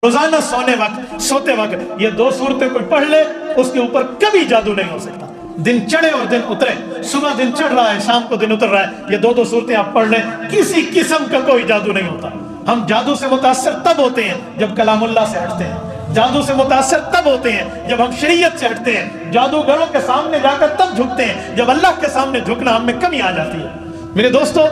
روزانہ سوتے وقت یہ 2 صورتیں کوئی پڑھ لے اس کے اوپر کبھی جادو نہیں ہو سکتا. دن چڑھے اور دن اترے، صبح دن چڑھ رہا ہے شام کو دن اتر رہا ہے، یہ 2 صورتیں آپ پڑھ لیں، کسی قسم کا کوئی جادو نہیں ہوتا. ہم جادو سے متاثر تب ہوتے ہیں جب کلام اللہ سے ہٹتے ہیں، جادو سے متاثر تب ہوتے ہیں جب ہم شریعت سے ہٹتے ہیں، جادوگروں کے سامنے جا کر تب جھکتے ہیں جب اللہ کے سامنے جھکنا ہم میں کمی آ جاتی ہے. میرے دوستو،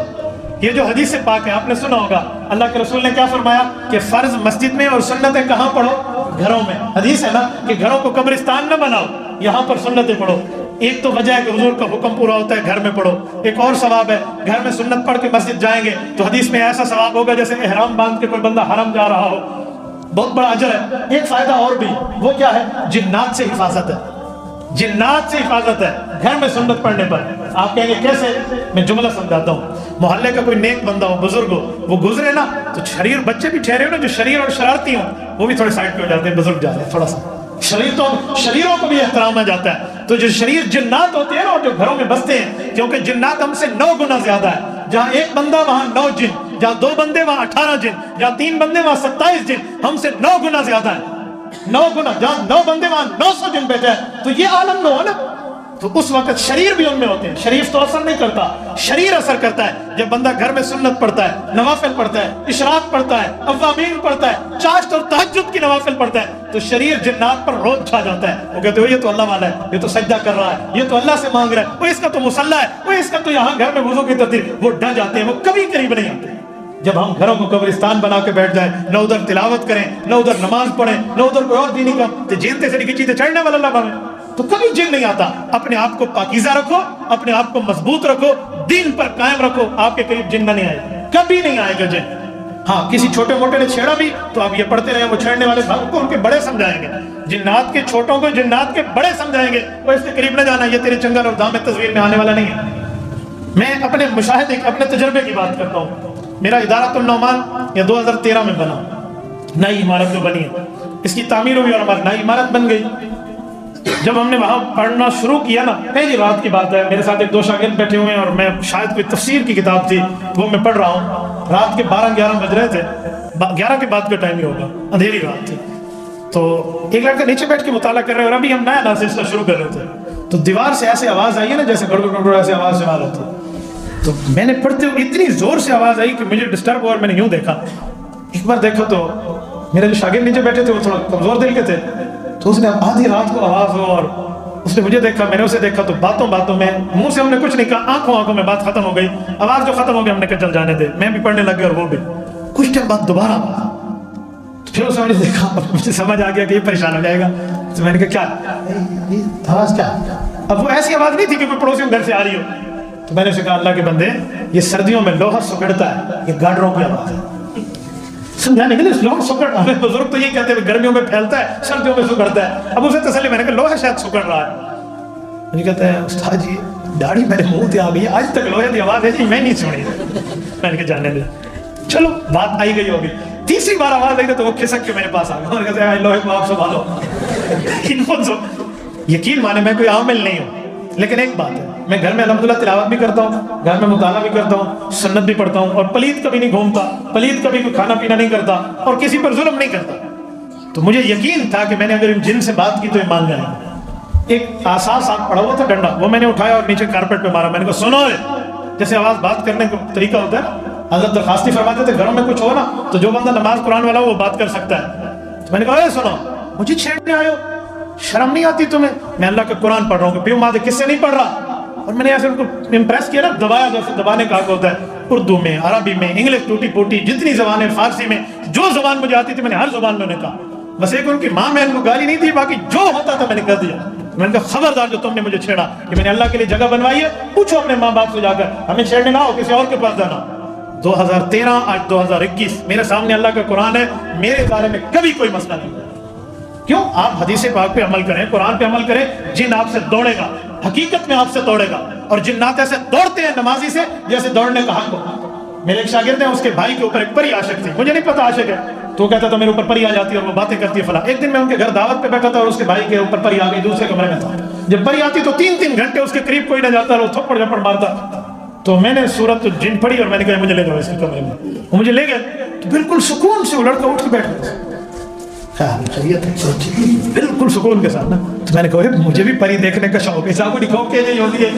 یہ جو حدیث پاک ہے آپ نے سنا ہوگا، اللہ کے رسول نے کیا فرمایا کہ فرض مسجد میں اور سنتیں کہاں پڑھو؟ گھروں میں. حدیث ہے نا کہ گھروں کو قبرستان نہ بناؤ، یہاں پر سنتیں پڑھو. ایک تو وجہ ہے کہ حضور کا حکم پورا ہوتا ہے گھر میں پڑھو، ایک اور ثواب ہے گھر میں سنت پڑھ کے مسجد جائیں گے تو حدیث میں ایسا ثواب ہوگا جیسے احرام باندھ کے کوئی بندہ حرم جا رہا ہو، بہت بڑا اجر ہے. ایک فائدہ اور بھی، وہ کیا ہے؟ جنات سے حفاظت ہے، جنات سے حفاظت ہے گھر میں سنت پڑھنے پر. آپ کہیں گے کیسے؟ میں جملہ سمجھاتا ہوں. محلے کا کوئی نیک بندہ ہو، بزرگ ہو، وہ گزرے نا تو شریر، بچے بھی ٹھہرے ہو نا جو شریر اور شرارتی ہوں وہ بھی تھوڑے سائڈ پہ ہو جاتے ہیں، بزرگ جا رہے ہیں تھوڑا سا. شریروں کو بھی احترام جاتا ہے. تو جو شریر جنات ہوتے ہیں نا جو گھروں میں بستے ہیں، کیونکہ جنات ہم سے 9 گنا زیادہ ہے. جہاں 1 بندہ وہاں 9 جن، جہاں 2 بندے وہاں 18 جن، جہاں 3 بندے وہاں 27 جن، ہم سے 9 گنا زیادہ ہے. 9 گنا، جہاں 9 بندے وہاں 900 جن بیٹھے ہیں. تو یہ عالم میں ہو نا تو اس وقت شریر بھی ان میں ہوتے ہیں. شریف تو اثر نہیں کرتا، شریر اثر کرتا ہے جب بندہ گھر میں سنت پڑھتا ہے، نوافل پڑھتا ہے، اشراق پڑھتا ہے، اوابین پڑھتا ہے، چاشت اور تہجد کی نوافل پڑھتا ہے، تو شریر جنات پر روب چھا جاتا ہے. وہ کہتے ہیں یہ تو اللہ والا ہے، یہ تو سجدہ کر رہا ہے، یہ تو اللہ سے مانگ رہا ہے، وہ اس کا تو مصلی ہے، وہ اس کا تو یہاں گھر میں وضو کی ترتیب. وہ ڈر جاتے ہیں، وہ کبھی قریب نہیں آتے. جب ہم گھروں کو قبرستان بنا کے بیٹھ جائیں، نہ ادھر تلاوت کریں، نہ ادھر نماز پڑھیں، نہ ادھر کوئی اور دینی کام، تو جینتے سے چیزیں چڑھنے والا اللہ بھاوے تو کبھی جن نہیں آتا. اپنے آپ کو پاکیزہ رکھو، اپنے آپ کو مضبوط رکھو، دین پر قائم رکھو، آپ کے قریب جن نہیں آئے گا، کبھی نہیں آئے گا جن. ہاں کسی چھوٹے موٹے نے چھیڑا بھی تو آپ یہ پڑھتے رہیں، وہ چھیڑنے والے کو ان کے بڑے سمجھائیں گے. جنات کے چھوٹوں کو جنات کے بڑے سمجھائیں گے، وہ اس کے قریب نہ جانا، یہ تیرے چنگل اور دام تصویر میں آنے والا نہیں ہے. میں اپنے مشاہدے، اپنے تجربے کی بات کرتا ہوں. میرا ادارۃ النعمان یہ 2013 میں بنا، نئی عمارت جو بنی ہے اس کی تعمیر ہوئی اور ہماری نئی عمارت بن گئی. جب ہم نے وہاں پڑھنا شروع کیا نا، پہلی رات کی بات ہے، میرے ساتھ ایک 2 شاگرد بیٹھے ہوئے ہیں اور میں شاید کوئی تفسیر کی کتاب تھی وہ میں پڑھ رہا ہوں. رات کے 12-11 بج رہے تھے، 11 کے بعد کا ٹائم ہی ہوگا، اندھیری رات تھی. تو ایک لڑکا نیچے بیٹھ کے مطالعہ کر رہے ہیں اور ابھی ہم نیا سلسلہ شروع کر رہے تھے. تو دیوار سے ایسے آواز آئی ہے نا جیسے گڑگڑ ایسے آواز سماعت ہوتی ہے. تو میں نے پڑھتے ہوئے اتنی زور سے آواز آئی کہ مجھے ڈسٹرب ہوا اور میں نے یوں دیکھا. ایک بار دیکھا تو میرے جو شاگرد نیچے بیٹھے تھے وہ تھوڑا کمزور دل کے تھے، تو اس نے آدھی رات کو آواز ہو اور اس نے مجھے دیکھا، میں نے اسے دیکھا. تو باتوں میں منہ سے ہم نے کچھ نہیں کہا، آنکھوں میں بات ختم ہو گئی. آواز جو ختم ہو گئی ہم نے کہا چل جانے دے. میں بھی پڑھنے لگ گیا اور وہ بھی. کچھ ٹائم بعد دوبارہ پھر اس نے دیکھا، مجھے سمجھ آ گیا کہ یہ پریشان ہو جائے گا. تو میں نے کہا کیا آواز کیا؟ اب وہ ایسی آواز نہیں تھی کہ کوئی پڑوسیوں گھر سے آ رہی ہو. تو میں نے اسے کہا اللہ کے بندے یہ سردیوں میں لوہا سکڑتا ہے، یہ گاڈروں کی آواز ہے. سمجھانے کے لیے لوہا سکڑ، ہمیں بزرگ تو یہ کہتے ہیں گرمیوں میں پھیلتا ہے سردیوں میں سکڑتا ہے. اب اسے تسلی، میں نے کہا لوہا شاید سکڑ رہا ہے. مجھے کہتا ہے استاد جی داڑھی میرے منہ تے آ گئی، آج تک لوہے کی آواز ہے جی میں نہیں سنی. میں نے کہا جانے دے، چلو بات آئی گئی ہوگی. تیسری بار آواز آئی تو وہ کھسک کے میرے پاس آ گیا اور کہتے ہیں لوہے کو آپ سنبھالو. یقین مانے میں کوئی عامل نہیں ہوں، لیکن ایک بات ہے، میں گھر میں الحمدللہ تلاوت بھی کرتا ہوں، گھر میں مطالعہ بھی کرتا ہوں، سنت بھی پڑھتا ہوں، اور پلید کبھی نہیں گھومتا، پلید کبھی کوئی کھانا پینا نہیں کرتا اور کسی پر ظلم نہیں کرتا. تو مجھے یقین تھا کہ میں نے اگر ان جن سے بات کی تو یہ مان جائیں گے. ایک آساس آگ پڑا ہوا تھا ڈنڈا، وہ میں نے اٹھایا اور نیچے کارپیٹ پہ مارا. میں نے کہا سنو، جیسے آواز بات کرنے کا طریقہ ہوتا ہے نا، حضرت درخواستی فرماتے تھے گھروں میں کچھ ہو نا تو جو بندہ نماز قرآن والا وہ بات کر سکتا ہے. تو میں نے کہا اے سنو، مجھے چھیڑنے آئے ہو، شرم نہیں آتی تمہیں؟ میں اللہ کا قرآن پڑھ رہا ہوں، پیو ماں کس سے نہیں پڑھ رہا. اور میں نے ایسے ان کو امپریس کیا نا، دبایا جیسے دبانے کا حق ہوتا ہے. اردو میں، عربی میں، انگلش ٹوٹی پوٹی جتنی زبانیں، فارسی میں جو زبان مجھے آتی تھی میں نے ہر زبان میں نے کہا. بس ایک ان کی ماں میں ان کو گالی نہیں تھی، باقی جو ہوتا تھا میں نے کر دیا. میں نے کہا خبردار جو تم نے مجھے چھیڑا، کہ میں نے اللہ کے لیے جگہ بنوائی ہے، پوچھو اپنے ماں باپ سے جا کر، ہمیں چھیڑنے نہ ہو، کسی اور کے پاس جانا. 2013 آج 2021 میرے سامنے اللہ کا قرآن ہے، میرے بارے میں کبھی کوئی مسئلہ نہیں. کیوں؟ آپ حدیث پاک پہ عمل کریں، قرآن پہ عمل کریں. جن آپ سے دوڑے گا، حقیقت میں آپ سے دوڑے گا، اور جنات ایسے دوڑتے ہیں نمازی سے جیسے دوڑنے کا حق ہو. میرے ایک شاگرد ہیں، اس کے بھائی کے اوپر ایک پری عاشق تھی، مجھے نہیں پتا عاشق ہے، تو کہتا تھا میرے اوپر پری آ جاتی ہے اور وہ باتیں کرتی ہے فلاں. ایک دن میں ان کے گھر دعوت پہ بیٹھا تھا اور اس کے بھائی کے اوپر پری آ گئی، دوسرے کمرے میں تھا. جب پری آتی تو 3 گھنٹے اس کے قریب کوئی نہ جاتا اور وہ تھپڑ جھپڑ مارتا. تو میں نے سورت جن پڑھی اور میں نے کہا مجھے لے جاؤ اس کے کمرے میں. وہ مجھے لے گئے تو بالکل سکون سے وہ لڑکا اٹھ کے بیٹھ گیا. خیریت ہے بالکل سکون کے ساتھ نا. تو میں نے کہا مجھے بھی پری دیکھنے کا شوق ہے. صاحب کو دکھاؤ کہ نہیں ہوتی ہے.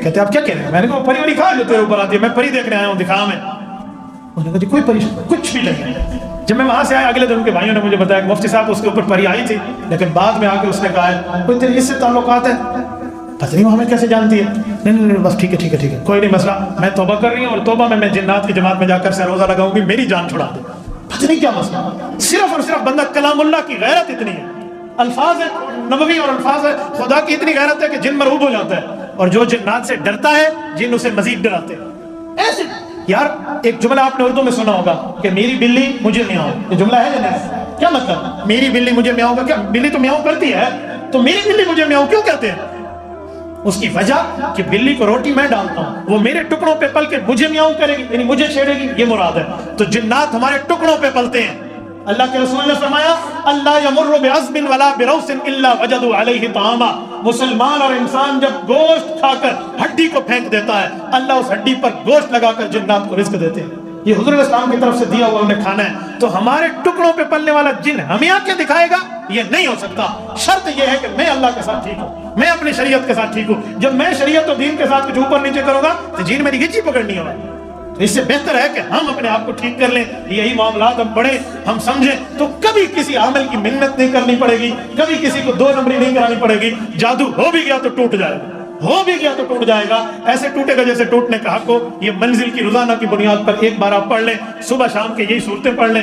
کہتے آپ کیا کہہ رہے ہیں؟ میں نے کہا پری وری کھا جو تیرے اوپر آتی ہے, میں پری دیکھنے آیا ہوں, دکھا میں. انہوں نے کہا جی کوئی پری کچھ بھی نہیں ہے. جب میں وہاں سے آیا اگلے دن ان کے بھائیوں نے مجھے بتایا کہ مفتی صاحب اس کے اوپر پری آئی تھی, لیکن بعد میں آ کے اس نے کہا ہے کوئی تیرے اس سے تعلقات ہے, پتہ نہیں وہ ہمیں کیسے جانتی ہے. نہیں بس ٹھیک ہے کوئی نہیں مسئلہ, میں توبہ کر رہی ہوں اور توبہ میں جنات کی جماعت میں جا کر سے روزہ لگاؤں گی, میری جان چھڑا دے. پتہ نہیں کیا مسئلہ, صرف اور صرف بندہ کلام اللہ کی غیرت اتنی ہے, الفاظ ہے نبوی اور الفاظ ہے خدا کی اتنی غیرت ہے کہ جن مرعوب ہو جاتا ہے, اور جو جنات سے ڈرتا ہے جن اسے مزید ڈراتے ہیں. ایسے یار ایک جملہ آپ نے اردو میں سنا ہوگا کہ میری بلی مجھے میاؤں, یہ جملہ ہے یا نہیں؟ کیا مطلب میری بلی مجھے میاؤں کا؟ کیا بلی تو میاؤں کرتی ہے, تو میری بلی مجھے میاؤں کیوں کہتے ہیں؟ اس کی وجہ کہ بلی کو روٹی میں ڈالتا ہوں, وہ میرے ٹکڑوں پہ پل کے مجھے میاؤں کرے گی, یعنی مجھے چھیڑے گی, یہ مراد ہے. تو جنات ہمارے ٹکڑوں پہ پلتے ہیں. اللہ کے رسول نے فرمایا اللہ یمر بعظم ولا بروث الا وجدوا علیہ طعاما. مسلمان اور انسان جب گوشت کھا کر ہڈی کو پھینک دیتا ہے, اللہ اس ہڈی پر گوشت لگا کر جنات کو رزق دیتے ہیں. یہ حضور اسلام کی طرف سے دیا ہوا انہیں کھانا ہے. تو ہمارے ٹکڑوں پہ پلنے والا جن ہمیں آ کے دکھائے گا, یہ نہیں ہو سکتا. شرط یہ ہے کہ میں اللہ کے ساتھ ٹھیک ہوں, میں اپنی شریعت کے ساتھ ٹھیک ہوں. جب میں شریعت و دین کے ساتھ کچھ اوپر نیچے کروں گا تو جین میری گچی پکڑنی ہوگا. تو اس سے بہتر ہے کہ ہم اپنے آپ کو ٹھیک کر لیں, یہی معاملات ہم پڑھیں, ہم سمجھیں, تو کبھی کسی عامل کی منت نہیں کرنی پڑے گی, کبھی کسی کو 2 نمبری نہیں کرانی پڑے گی. جادو ہو بھی گیا تو ٹوٹ جائے گا, ہو بھی گیا تو ٹوٹ جائے گا. ایسے ٹوٹے گا جیسے ٹوٹنے کا حق ہو. یہ منزل کی روزانہ کی بنیاد پر ایک بار آپ پڑھ لیں, صبح شام کے یہی صورتیں پڑھ لیں.